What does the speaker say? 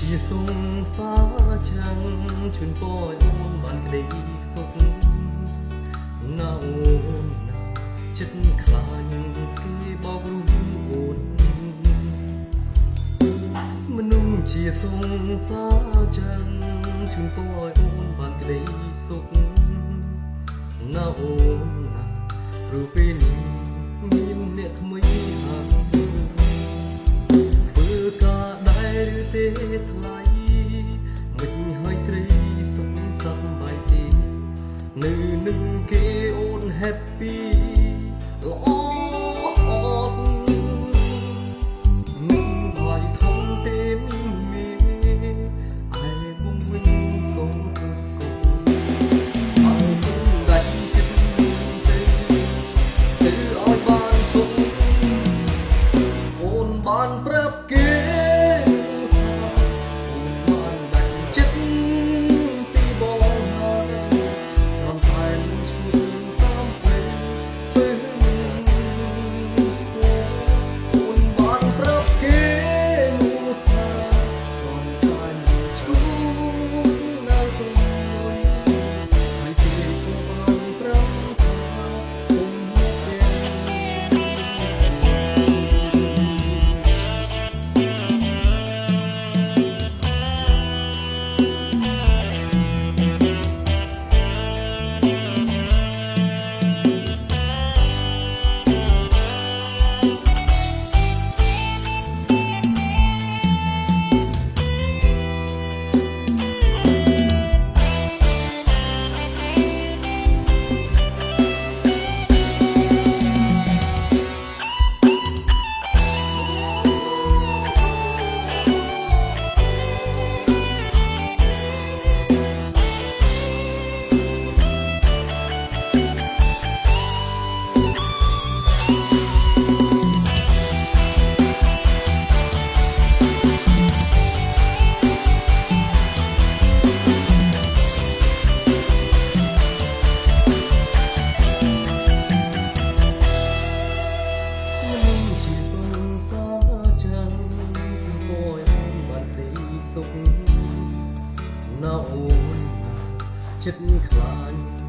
ជាសុងฟ้าចាំងជូនពរអូនបានក្តីសុខណាអូនណាចិត្តខ្លាញ់គេបោករូបអូនមនុស្សជាសុងฟ้าចាំងជូនពរអូនបានក្តីសុខណាអូនណាព្រោះពេលនេះមានអ្នកថ្មីហើយធ្វើការដែរឬទេថ្លៃមិនហើយក្រីសុខសប្បាយទេនៅនឹងគេអូន happy ល្អអត់មិនហើយខំទេមីអាយបងវិញក៏ទៅក៏អើដាច់ចិត្តទៅឲ្យបានសុខអូនបានប្រាប់គេណាអូនចិត្តខ្លាញ់